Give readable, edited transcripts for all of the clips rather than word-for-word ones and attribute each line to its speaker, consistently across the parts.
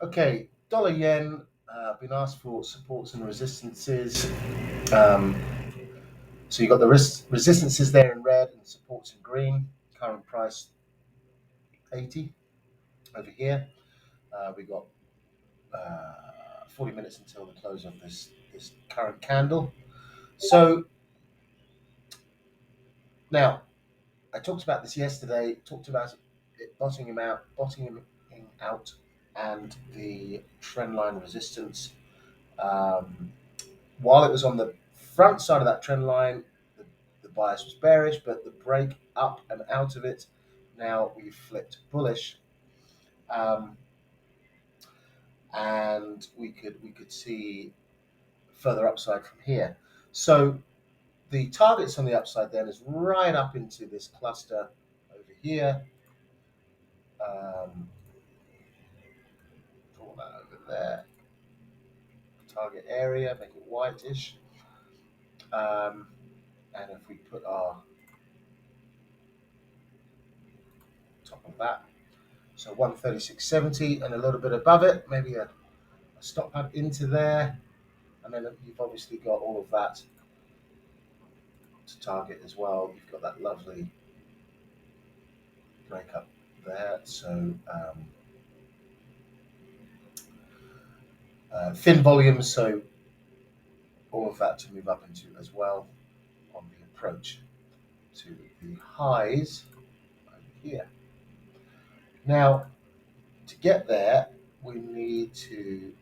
Speaker 1: Okay, dollar yen. Been asked for supports and resistances. Um, so you got the resistances there in red and supports in green. Current price 80 over here. We got 40 minutes until the close of this current candle. So now I talked about this yesterday. Talked about it bottoming out, and the trend line resistance. Um, while it was on the front side of that trend line, the bias was bearish, but the break up and out of it, now we've flipped bullish, um, and we could see further upside from here. So the targets on the upside then is right up into this cluster over here. Draw that over there. Target area, make it whitish. Um, and if we put our top of that, so 136.70 and a little bit above it, maybe a stop hunt into there, and then you've obviously got all of that to target as well. You've got that lovely breakup there. So thin volumes, so all of that to move up into as well on the approach to the highs over here. Now, to get there, we need to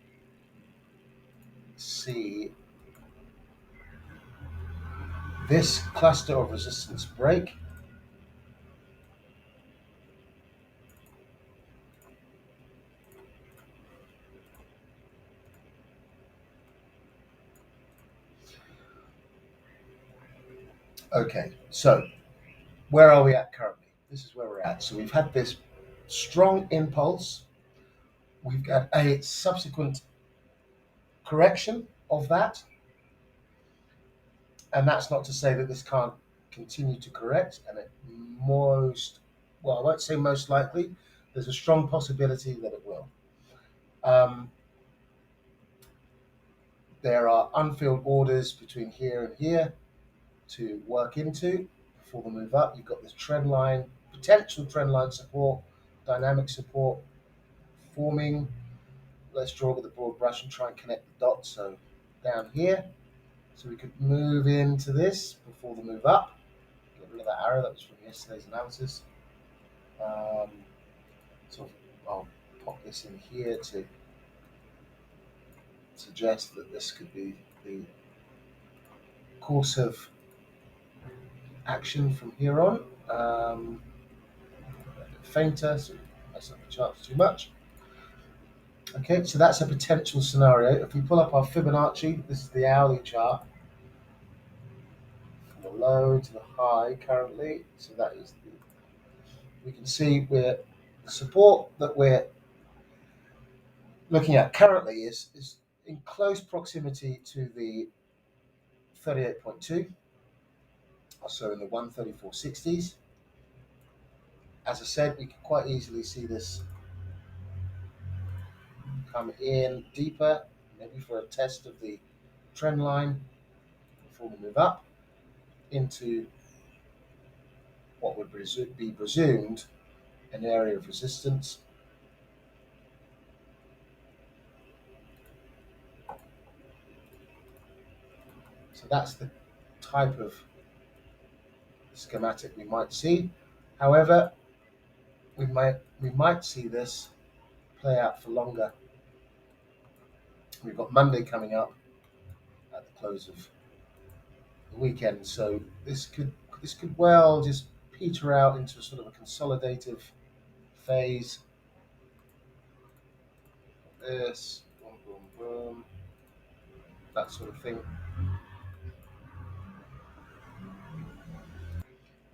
Speaker 1: see this cluster of resistance break. Okay, so where are we at currently? This is where we're at. So we've had this strong impulse. We've got a subsequent correction of that. And that's not to say that this can't continue to correct. And I won't say most likely, there's a strong possibility that it will. Um, there are unfilled orders between here and here to work into before the move up. You've got this trend line, potential trend line support, dynamic support forming. Let's draw with the broad brush and try and connect the dots. So down here, so we could move into this before the move up. Get rid of that arrow that was from yesterday's analysis. So I'll pop this in here to suggest that this could be the course of action from here on. A bit fainter, so that's not the charts too much. Okay, so that's a potential scenario. If we pull up our Fibonacci, this is the hourly chart from the low to the high currently. So that is we can see the support that we're looking at currently is in close proximity to the 38.2, also in the 134.60s. As I said, we can quite easily see this come in deeper, maybe for a test of the trend line before we move up into what would be presumed an area of resistance. So that's the type of schematic we might see. However, we might see this play out for longer. We've got Monday coming up at the close of the weekend, so this could well just peter out into a sort of a consolidative phase. This, boom, boom, boom, that sort of thing.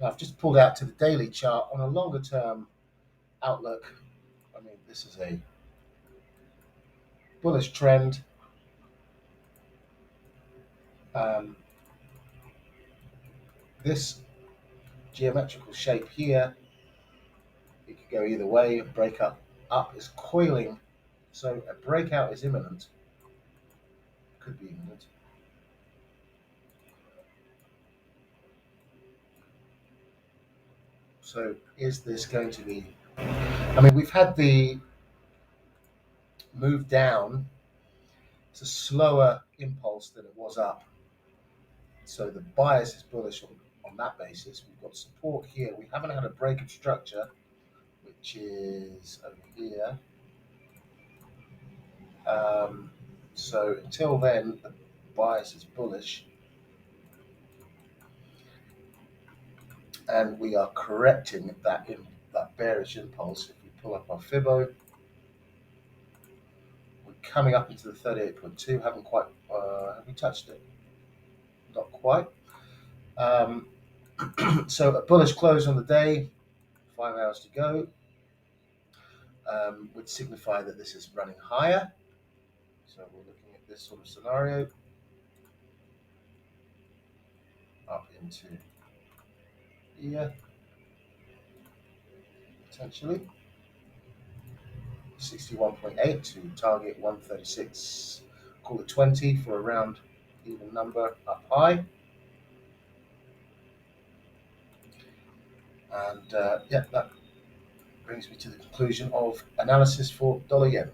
Speaker 1: Now I've just pulled out to the daily chart on a longer term outlook. I mean, this is a bullish trend. Um, this geometrical shape here, it could go either way. Break up is coiling So a breakout is imminent, could be imminent. So is this going to be, I mean, we've had the move down. It's a slower impulse than it was up. So the bias is bullish on that basis. We've got support here. We haven't had a break of structure, which is over here. So until then, the bias is bullish, and we are correcting that bearish impulse. If we pull up our Fibbo, we're coming up into the 38.2. Haven't quite have we touched it? Not quite. So a bullish close on the day, 5 hours to go, would signify that this is running higher. So we're looking at this sort of scenario up into here, potentially 61.8 to target 136, call it 20 for a round even number up high. And yeah, that brings me to the conclusion of analysis for dollar yen.